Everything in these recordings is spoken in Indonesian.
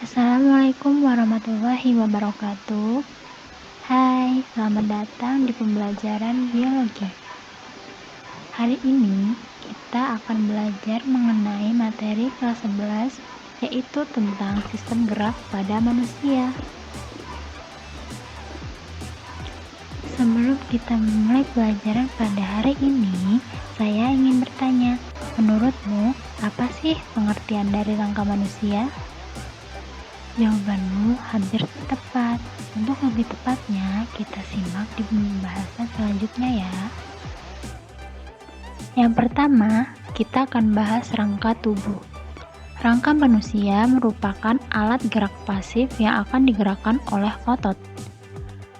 Assalamualaikum warahmatullahi wabarakatuh. Hai, selamat datang di pembelajaran biologi. Hari ini kita akan belajar mengenai materi kelas 11, yaitu tentang sistem gerak pada manusia. Sebelum kita memulai pelajaran pada hari ini, saya ingin bertanya, menurutmu apa sih pengertian dari rangka manusia? Jawabanmu hampir tepat. Untuk lebih tepatnya, kita simak di pembahasan selanjutnya ya. Yang pertama, kita akan bahas rangka tubuh. Rangka manusia merupakan alat gerak pasif yang akan digerakkan oleh otot.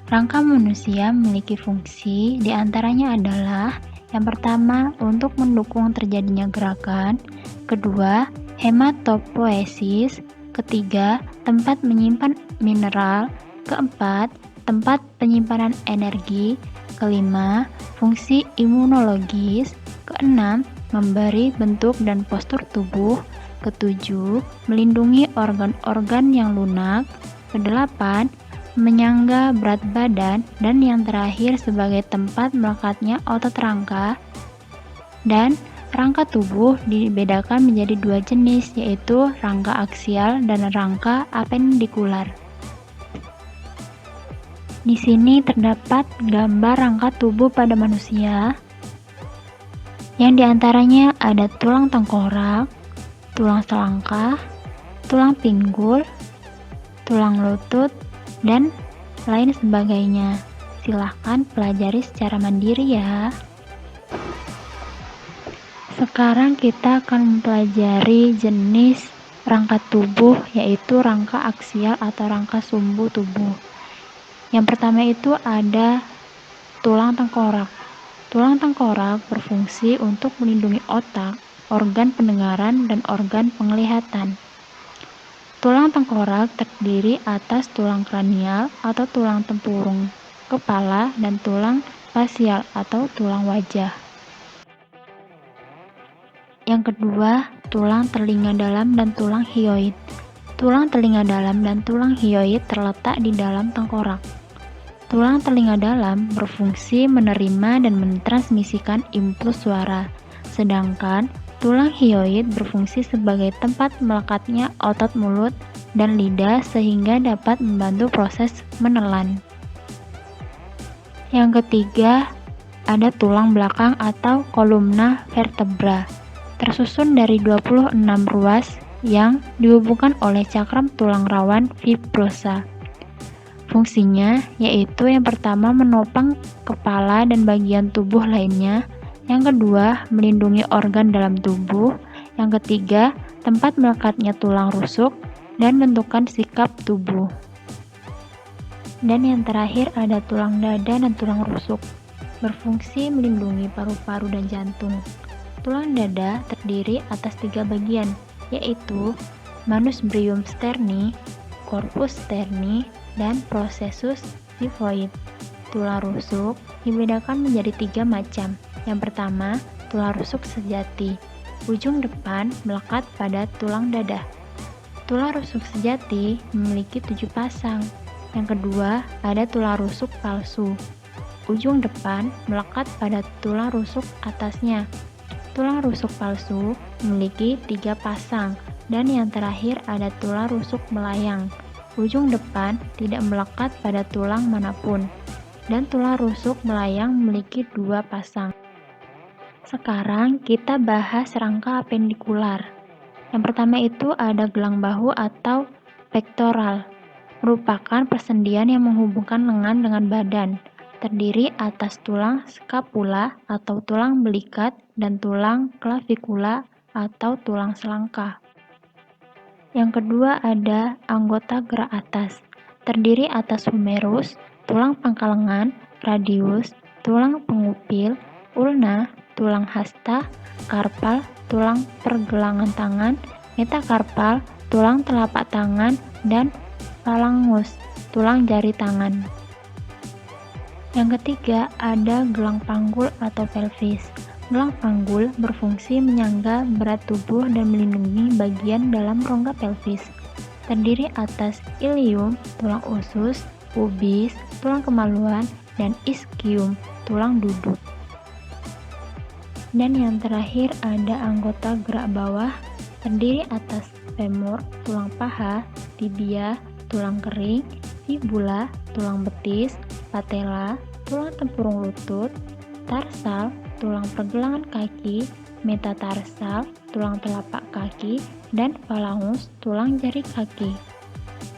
Rangka manusia memiliki fungsi, diantaranya adalah yang pertama, untuk mendukung terjadinya gerakan, kedua, hematopoiesis, ketiga, tempat menyimpan mineral, keempat, tempat penyimpanan energi, kelima, fungsi imunologis, keenam, memberi bentuk dan postur tubuh, ketujuh, melindungi organ-organ yang lunak, kedelapan, menyangga berat badan, dan yang terakhir sebagai tempat melekatnya otot rangka. Dan rangka tubuh dibedakan menjadi dua jenis, yaitu rangka aksial dan rangka apendikular. Di sini terdapat gambar rangka tubuh pada manusia, yang diantaranya ada tulang tengkorak, tulang selangkah, tulang pinggul, tulang lutut, dan lain sebagainya. Silahkan pelajari secara mandiri ya. Sekarang kita akan mempelajari jenis rangka tubuh, yaitu rangka aksial atau rangka sumbu tubuh. Yang pertama itu ada tulang tengkorak. Tulang tengkorak berfungsi untuk melindungi otak, organ pendengaran, dan organ penglihatan. Tulang tengkorak terdiri atas tulang kranial atau tulang tempurung kepala dan tulang fasial atau tulang wajah. Yang kedua, tulang telinga dalam dan tulang hyoid. Tulang telinga dalam dan tulang hyoid terletak di dalam tengkorak. Tulang telinga dalam berfungsi menerima dan mentransmisikan impuls suara, sedangkan tulang hyoid berfungsi sebagai tempat melekatnya otot mulut dan lidah sehingga dapat membantu proses menelan. Yang ketiga, ada tulang belakang atau kolumna vertebra, tersusun dari 26 ruas yang dihubungkan oleh cakram tulang rawan fibrosa. Fungsinya yaitu yang pertama menopang kepala dan bagian tubuh lainnya, yang kedua melindungi organ dalam tubuh, yang ketiga tempat melekatnya tulang rusuk dan bentukan sikap tubuh. Dan yang terakhir ada tulang dada dan tulang rusuk, berfungsi melindungi paru-paru dan jantung. Tulang dada terdiri atas 3 bagian, yaitu manus-brium sterni, corpus sterni, dan processus xiphoid. Tulang rusuk dibedakan menjadi 3 macam. Yang pertama, tulang rusuk sejati. Ujung depan melekat pada tulang dada. Tulang rusuk sejati memiliki 7 pasang. Yang kedua, ada tulang rusuk palsu. Ujung depan melekat pada tulang rusuk atasnya. Tulang rusuk palsu memiliki 3 pasang. Dan yang terakhir ada tulang rusuk melayang. Ujung depan tidak melekat pada tulang manapun. Dan tulang rusuk melayang memiliki 2 pasang. Sekarang kita bahas rangka apendikular. Yang pertama itu ada gelang bahu atau pektoral, merupakan persendian yang menghubungkan lengan dengan badan, terdiri atas tulang scapula atau tulang belikat dan tulang clavikula atau tulang selangkah. Yang kedua ada anggota gerak atas, terdiri atas humerus, tulang pangkal lengan, radius, tulang pengupil, ulna, tulang hasta, karpal, tulang pergelangan tangan, metakarpal, tulang telapak tangan, dan phalangus, tulang jari tangan. Yang ketiga ada gelang panggul atau pelvis. Gelang panggul berfungsi menyangga berat tubuh dan melindungi bagian dalam rongga pelvis. terdiri atas ilium, tulang usus, pubis, tulang kemaluan, dan ischium, tulang duduk. Dan yang terakhir ada anggota gerak bawah, terdiri atas femur, tulang paha, tibia, tulang kering, fibula, tulang betis, patella, tulang tempurung lutut, tarsal, tulang pergelangan kaki, metatarsal, tulang telapak kaki, dan phalangus, tulang jari kaki.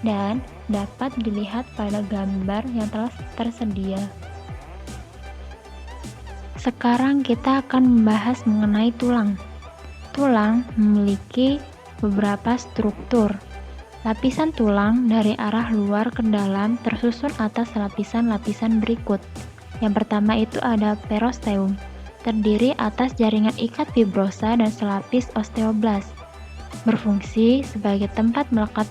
Dan dapat dilihat pada gambar yang telah tersedia. Sekarang kita akan membahas mengenai tulang. Tulang memiliki beberapa struktur. Lapisan tulang dari arah luar ke dalam tersusun atas lapisan-lapisan berikut. Yang pertama itu ada perosteum, terdiri atas jaringan ikat fibrosa dan selapis osteoblas. Berfungsi sebagai tempat melekat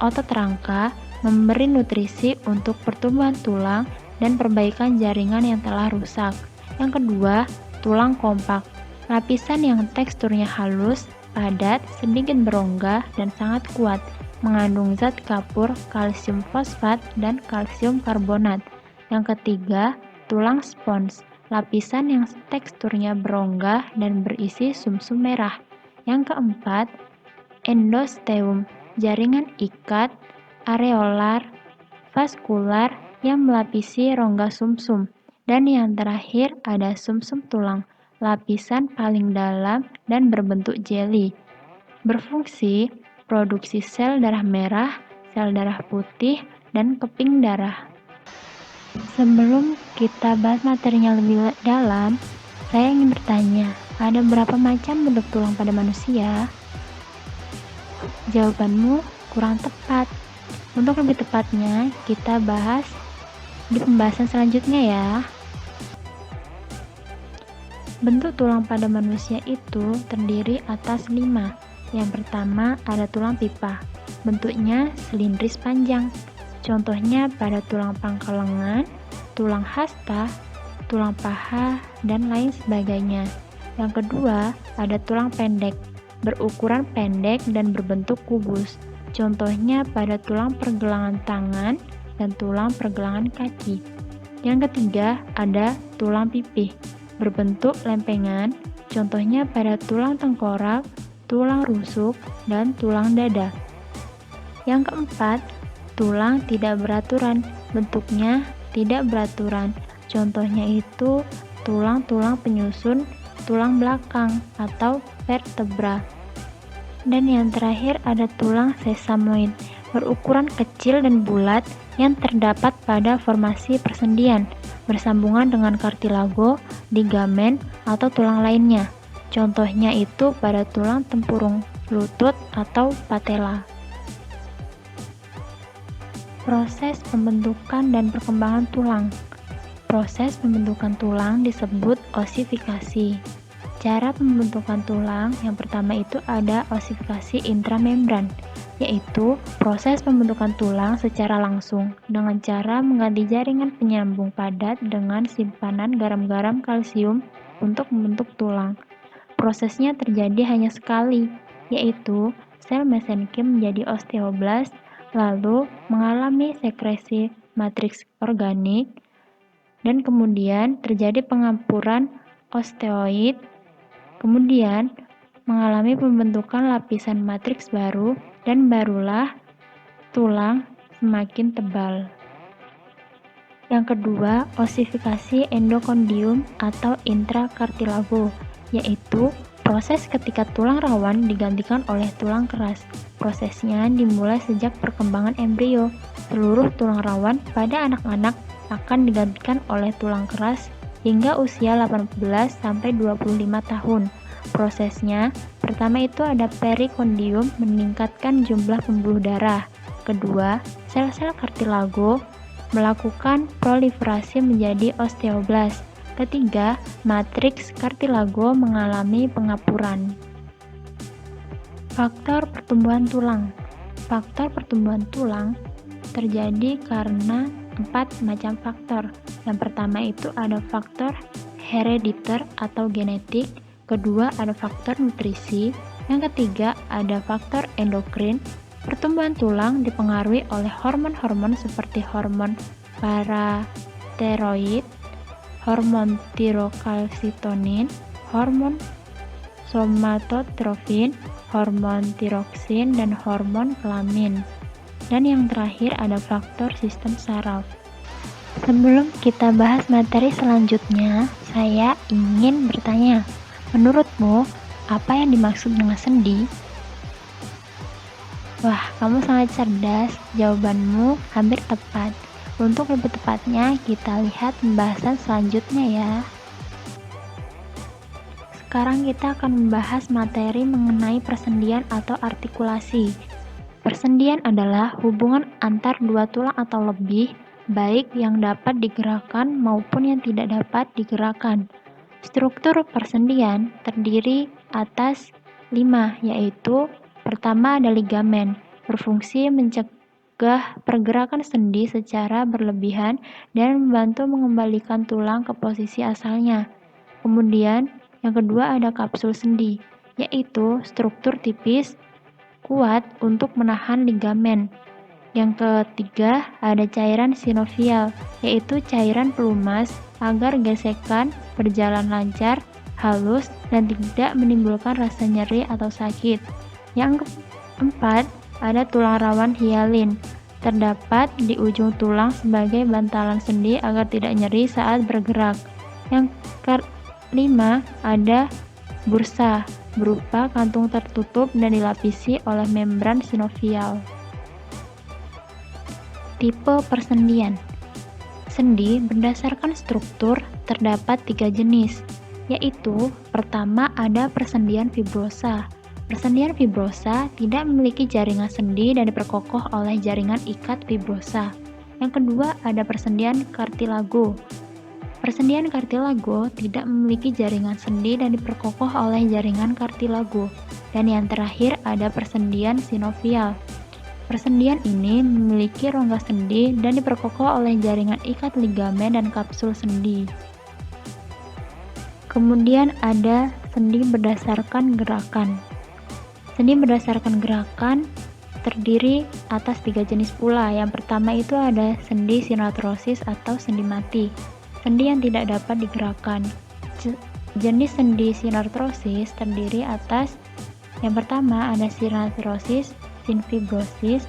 otot rangka, memberi nutrisi untuk pertumbuhan tulang dan perbaikan jaringan yang telah rusak. Yang kedua, tulang kompak, lapisan yang teksturnya halus, padat, sedikit berongga, dan sangat kuat, mengandung zat kapur, kalsium fosfat, dan kalsium karbonat. Yang ketiga, tulang spons, lapisan yang teksturnya berongga dan berisi sumsum merah. Yang keempat, endosteum, jaringan ikat, areolar, vaskular yang melapisi rongga sumsum. Dan yang terakhir ada sumsum tulang, lapisan paling dalam dan berbentuk jeli. Berfungsi produksi sel darah merah, sel darah putih, dan keping darah. Sebelum kita bahas materinya lebih dalam, saya ingin bertanya, ada berapa macam bentuk tulang pada manusia? Jawabanmu kurang tepat. Untuk lebih tepatnya, kita bahas di pembahasan selanjutnya ya. Bentuk tulang pada manusia itu terdiri atas 5. Yang pertama ada tulang pipa. Bentuknya silindris panjang. Contohnya pada tulang pangkal lengan, tulang hasta, tulang paha, dan lain sebagainya. Yang kedua ada tulang pendek, berukuran pendek dan berbentuk kubus. Contohnya pada tulang pergelangan tangan dan tulang pergelangan kaki. Yang ketiga ada tulang pipih, berbentuk lempengan, contohnya pada tulang tengkorak, tulang rusuk, dan tulang dada. Yang keempat, tulang tidak beraturan, bentuknya tidak beraturan, contohnya itu tulang-tulang penyusun tulang belakang atau vertebra. Dan yang terakhir ada tulang sesamoid, berukuran kecil dan bulat yang terdapat pada formasi persendian, bersambungan dengan kartilago, ligamen, atau tulang lainnya. Contohnya itu pada tulang tempurung lutut atau patella. Proses pembentukan dan perkembangan tulang. Proses pembentukan tulang disebut osifikasi. Cara pembentukan tulang yang pertama itu ada osifikasi intramembran, yaitu proses pembentukan tulang secara langsung dengan cara mengganti jaringan penyambung padat dengan simpanan garam-garam kalsium untuk membentuk tulang. Prosesnya terjadi hanya sekali, yaitu sel mesenkim menjadi osteoblast, lalu mengalami sekresi matriks organik, dan kemudian terjadi pengampuran osteoid, kemudian mengalami pembentukan lapisan matriks baru, dan barulah tulang semakin tebal. Yang kedua, osifikasi endokondium atau intrakartilago, yaitu proses ketika tulang rawan digantikan oleh tulang keras. Prosesnya dimulai sejak perkembangan embrio. Seluruh tulang rawan pada anak-anak akan digantikan oleh tulang keras hingga usia 18-25 tahun. Prosesnya, pertama itu ada perikondium meningkatkan jumlah pembuluh darah. Kedua, sel-sel kartilago melakukan proliferasi menjadi osteoblast. Ketiga, matriks kartilago mengalami pengapuran. Faktor pertumbuhan tulang. Faktor pertumbuhan tulang terjadi karena 4 macam faktor. Yang pertama itu ada faktor herediter atau genetik, kedua ada faktor nutrisi, yang ketiga ada faktor endokrin, Pertumbuhan tulang dipengaruhi oleh hormon-hormon seperti hormon parateroid, hormon tirokalsitonin, hormon somatotrofin, hormon tiroksin, dan hormon kelamin. Dan yang terakhir ada faktor sistem saraf. Sebelum kita bahas materi selanjutnya, saya ingin bertanya, menurutmu apa yang dimaksud dengan sendi? Wah, kamu sangat cerdas, jawabanmu hampir tepat. Untuk lebih tepatnya, kita lihat pembahasan selanjutnya ya. Sekarang kita akan membahas materi mengenai persendian atau artikulasi. Persendian adalah hubungan antar dua tulang atau lebih, baik yang dapat digerakkan maupun yang tidak dapat digerakkan. Struktur persendian terdiri atas 5, yaitu pertama ada ligamen, berfungsi mencegah pergerakan sendi secara berlebihan dan membantu mengembalikan tulang ke posisi asalnya. Kemudian, yang kedua ada kapsul sendi, yaitu struktur tipis kuat untuk menahan ligamen. Yang ketiga ada cairan sinovial, yaitu cairan pelumas agar gesekan berjalan lancar, halus, dan tidak menimbulkan rasa nyeri atau sakit. Yang keempat ada tulang rawan hialin, terdapat di ujung tulang sebagai bantalan sendi agar tidak nyeri saat bergerak. Yang kelima ada bursa, berupa kantung tertutup dan dilapisi oleh membran sinovial. Tipe persendian. Sendi berdasarkan struktur terdapat 3 jenis, yaitu pertama ada persendian fibrosa. Persendian fibrosa tidak memiliki jaringan sendi dan diperkokoh oleh jaringan ikat fibrosa. Yang kedua ada persendian kartilago. Persendian kartilago tidak memiliki jaringan sendi dan diperkokoh oleh jaringan kartilago. Dan yang terakhir ada persendian sinovial. Persendian ini memiliki rongga sendi dan diperkokoh oleh jaringan ikat ligamen dan kapsul sendi. Kemudian ada sendi berdasarkan gerakan. Sendi berdasarkan gerakan terdiri atas 3 jenis pula. Yang pertama itu ada sendi sinartrosis atau sendi mati, sendi yang tidak dapat digerakkan. Jenis sendi sinartrosis terdiri atas yang pertama ada sinartrosis sinfibrosis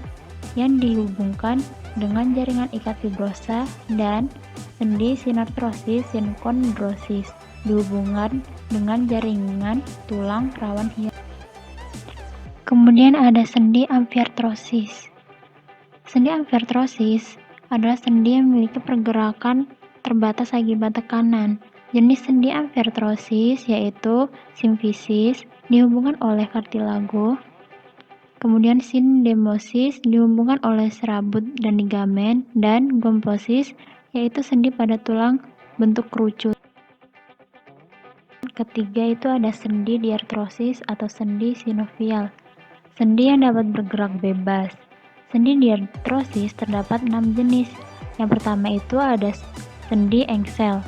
yang dihubungkan dengan jaringan ikat fibrosa, dan sendi sinartrosis sinkondrosis dihubungkan dengan jaringan tulang rawan hial. Kemudian ada sendi amfiartrosis. Sendi amfiartrosis adalah sendi yang memiliki pergerakan terbatas akibat tekanan. Jenis sendi amfiartrosis yaitu simfisis dihubungkan oleh kartilago. Kemudian sindemosis dihubungkan oleh serabut dan ligamen, dan gomfosis yaitu sendi pada tulang bentuk kerucut. Ketiga itu ada sendi diartrosis atau sendi sinovial, sendi yang dapat bergerak bebas. Sendi diartrosis terdapat 6 jenis. Yang pertama itu ada sendi engsel,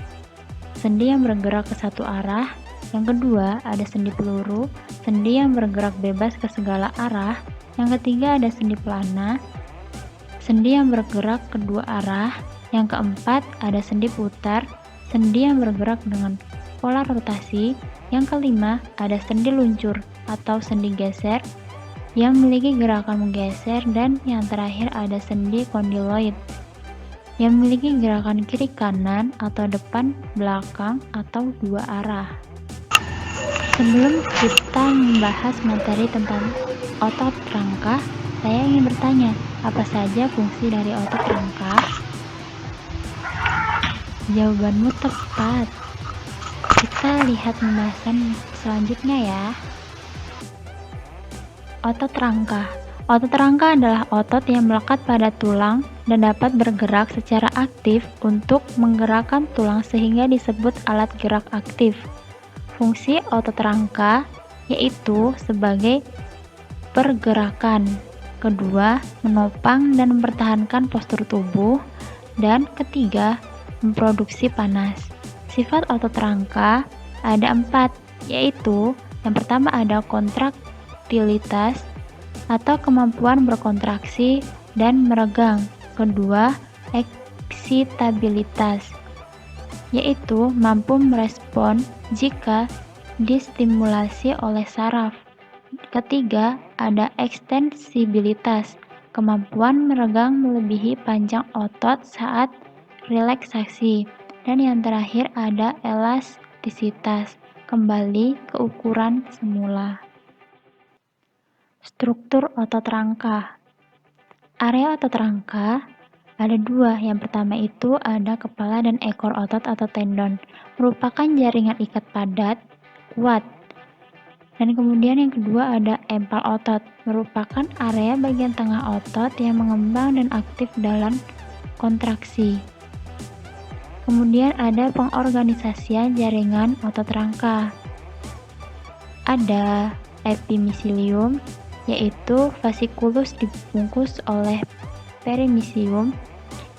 sendi yang bergerak ke satu arah. Yang kedua ada sendi peluru, sendi yang bergerak bebas ke segala arah. Yang ketiga ada sendi pelana, sendi yang bergerak kedua arah. Yang keempat ada sendi putar, sendi yang bergerak dengan pola rotasi. Yang kelima ada sendi luncur atau sendi geser yang memiliki gerakan menggeser. Dan yang terakhir ada sendi kondiloid yang memiliki gerakan kiri kanan atau depan belakang atau dua arah. Sebelum kita membahas materi tentang otot rangka, saya ingin bertanya, apa saja fungsi dari otot rangka? Jawabanmu tepat. Kita lihat pembahasan selanjutnya ya. Otot rangka. Otot rangka adalah otot yang melekat pada tulang dan dapat bergerak secara aktif untuk menggerakkan tulang sehingga disebut alat gerak aktif. Fungsi otot rangka yaitu sebagai pergerakan, kedua menopang dan mempertahankan postur tubuh, dan ketiga memproduksi panas. Sifat otot rangka ada 4, yaitu yang pertama ada kontraktilitas, atau kemampuan berkontraksi dan meregang. Kedua, eksitabilitas, yaitu mampu merespon jika distimulasi oleh saraf. Ketiga, ada ekstensibilitas, kemampuan meregang melebihi panjang otot saat relaksasi. Dan yang terakhir ada elastisitas, kembali ke ukuran semula. Struktur otot rangka. Area otot rangka ada dua. Yang pertama itu ada kepala dan ekor otot atau tendon, merupakan jaringan ikat padat, kuat. Dan kemudian yang kedua ada empal otot, merupakan area bagian tengah otot yang mengembang dan aktif dalam kontraksi. Kemudian ada pengorganisasian jaringan otot rangka. Ada epimisilium, yaitu fasciculus dibungkus oleh perimysium.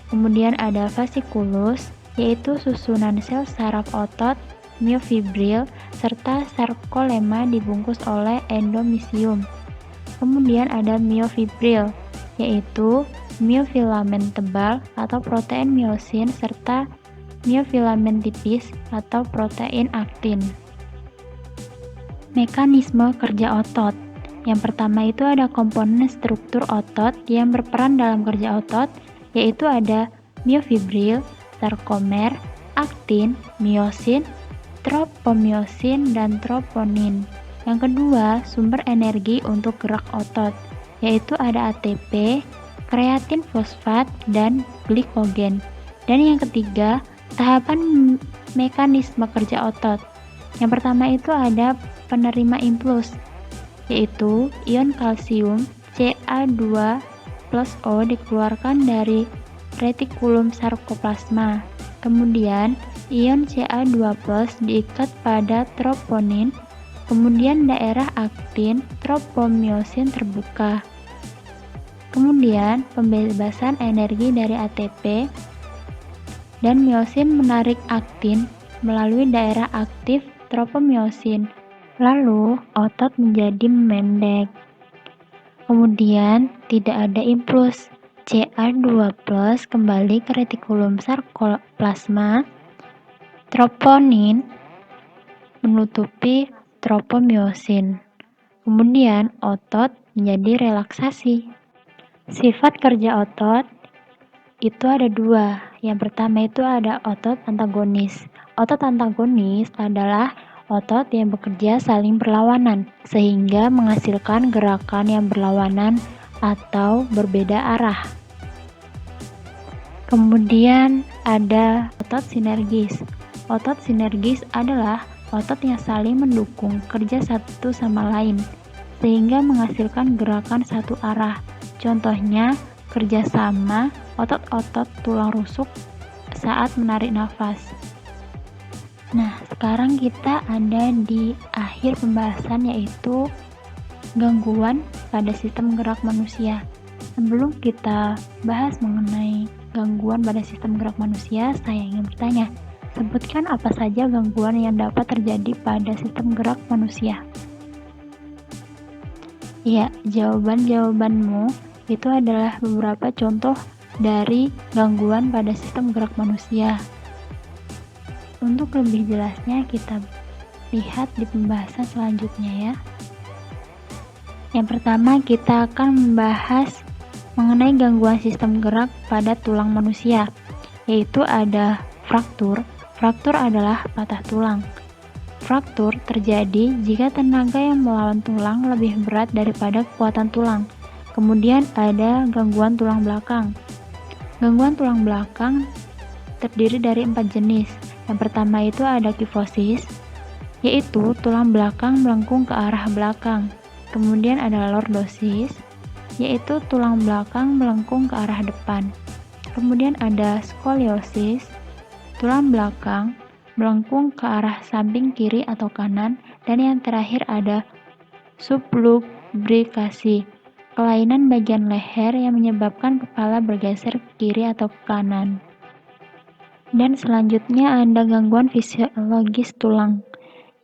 Kemudian ada fasciculus, yaitu susunan sel saraf otot, myofibril, serta sarkolema dibungkus oleh endomysium. Kemudian ada myofibril, yaitu myofilamen tebal atau protein myosin serta myofilamen tipis atau protein aktin. Mekanisme kerja otot. Yang pertama itu ada komponen struktur otot yang berperan dalam kerja otot, yaitu ada myofibril, sarkomer, aktin, myosin, tropomyosin, dan troponin. Yang kedua, sumber energi untuk gerak otot, yaitu ada ATP, kreatin fosfat, dan glikogen. Dan yang ketiga, tahapan mekanisme kerja otot. Yang pertama itu ada penerima impuls, yaitu ion kalsium Ca2+O dikeluarkan dari retikulum sarkoplasma. Kemudian ion Ca2+ diikat pada troponin. Kemudian daerah aktin tropomyosin terbuka. Kemudian pembebasan energi dari ATP dan myosin menarik aktin melalui daerah aktif tropomyosin. Lalu otot menjadi memendek. Kemudian tidak ada impuls. Ca2+ kembali ke retikulum sarkoplasma. Troponin menutupi tropomyosin. Kemudian otot menjadi relaksasi. Sifat kerja otot itu ada dua. Yang pertama itu ada otot antagonis. Otot antagonis adalah otot yang bekerja saling berlawanan, sehingga menghasilkan gerakan yang berlawanan atau berbeda arah. Kemudian ada otot sinergis. Otot sinergis adalah otot yang saling mendukung kerja satu sama lain, sehingga menghasilkan gerakan satu arah. Contohnya, kerjasama otot-otot tulang rusuk saat menarik nafas. Nah, sekarang kita ada di akhir pembahasan, yaitu gangguan pada sistem gerak manusia. Sebelum kita bahas mengenai gangguan pada sistem gerak manusia, saya ingin bertanya, sebutkan apa saja gangguan yang dapat terjadi pada sistem gerak manusia. Ya, jawabanmu itu adalah beberapa contoh dari gangguan pada sistem gerak manusia. Untuk lebih jelasnya kita lihat di pembahasan selanjutnya ya. Yang pertama kita akan membahas mengenai gangguan sistem gerak pada tulang manusia, yaitu ada fraktur. Fraktur adalah patah tulang. Fraktur terjadi jika tenaga yang melawan tulang lebih berat daripada kekuatan tulang. Kemudian ada gangguan tulang belakang. Gangguan tulang belakang terdiri dari 4 jenis. Yang pertama itu ada kifosis, yaitu tulang belakang melengkung ke arah belakang. Kemudian ada lordosis, yaitu tulang belakang melengkung ke arah depan. Kemudian ada skoliosis, tulang belakang melengkung ke arah samping kiri atau kanan. Dan yang terakhir ada sublubrikasi, kelainan bagian leher yang menyebabkan kepala bergeser ke kiri atau ke kanan. Dan selanjutnya ada gangguan fisiologis tulang,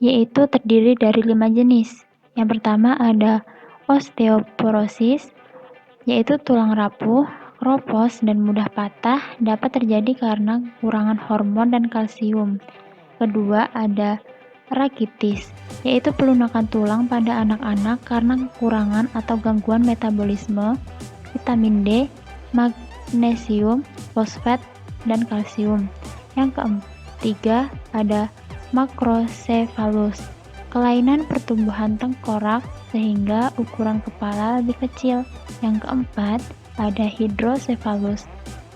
yaitu terdiri dari 5 jenis. Yang pertama ada Osteoporosis, yaitu tulang rapuh, keropos, dan mudah patah, dapat terjadi karena kekurangan hormon dan kalsium. Kedua, ada rakitis, yaitu pelunakan tulang pada anak-anak karena kekurangan atau gangguan metabolisme vitamin D, magnesium, fosfat, dan kalsium. Yang ketiga, ada makrocephalus, kelainan pertumbuhan tengkorak sehingga ukuran kepala lebih kecil. Yang keempat, ada hidrocephalus,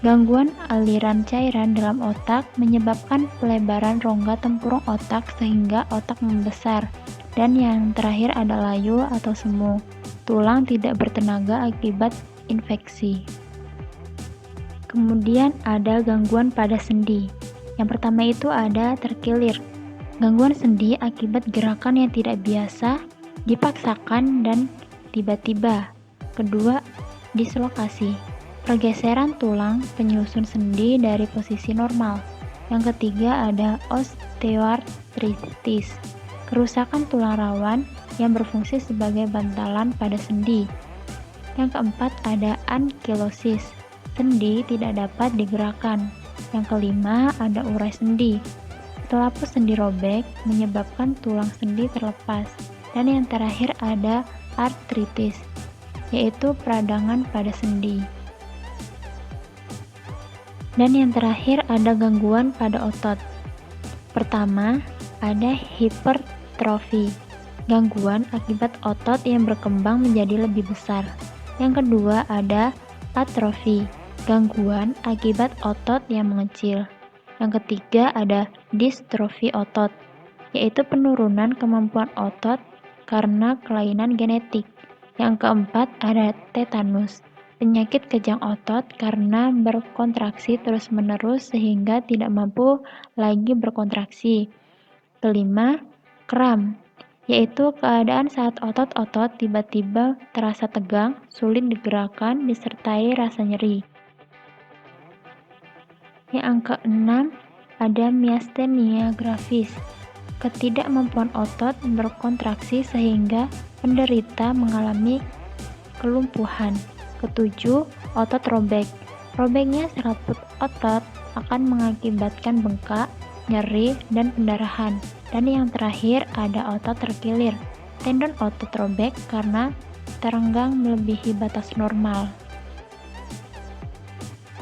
gangguan aliran cairan dalam otak menyebabkan pelebaran rongga tempurung otak sehingga otak membesar. Dan yang terakhir ada layu atau semu, tulang tidak bertenaga akibat infeksi. Kemudian ada gangguan pada sendi. Yang pertama itu ada terkilir. Gangguan sendi akibat gerakan yang tidak biasa, dipaksakan, dan tiba-tiba. Kedua, dislokasi, pergeseran tulang penyusun sendi dari posisi normal. Yang ketiga ada osteoartritis, kerusakan tulang rawan yang berfungsi sebagai bantalan pada sendi. Yang keempat ada ankilosis, sendi tidak dapat digerakkan. Yang kelima ada urai sendi, telapus sendi robek menyebabkan tulang sendi terlepas. Dan yang terakhir ada artritis, yaitu peradangan pada sendi. Dan yang terakhir ada gangguan pada otot. Pertama, ada hipertrofi, gangguan akibat otot yang berkembang menjadi lebih besar. Yang kedua ada atrofi, gangguan akibat otot yang mengecil. Yang ketiga ada distrofi otot, yaitu penurunan kemampuan otot karena kelainan genetik. Yang keempat ada tetanus, penyakit kejang otot karena berkontraksi terus-menerus sehingga tidak mampu lagi berkontraksi. Kelima, kram, yaitu keadaan saat otot-otot tiba-tiba terasa tegang, sulit digerakkan, disertai rasa nyeri. Yang keenam, ada miastenia gravis, ketidakmampuan otot berkontraksi sehingga penderita mengalami kelumpuhan. Ketujuh, otot robek. Robeknya serabut otot akan mengakibatkan bengkak, nyeri, dan pendarahan. Dan yang terakhir ada otot terkilir. Tendon otot robek karena terenggang melebihi batas normal.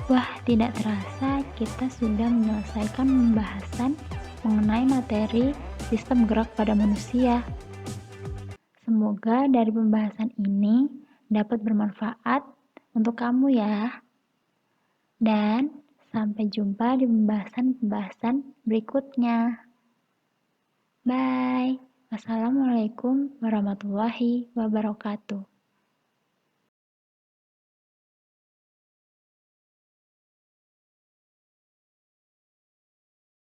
Wah, tidak terasa kita sudah menyelesaikan pembahasan mengenai materi sistem gerak pada manusia. Semoga dari pembahasan ini dapat bermanfaat untuk kamu ya. Dan sampai jumpa di pembahasan-pembahasan berikutnya. Bye. Wassalamualaikum warahmatullahi wabarakatuh.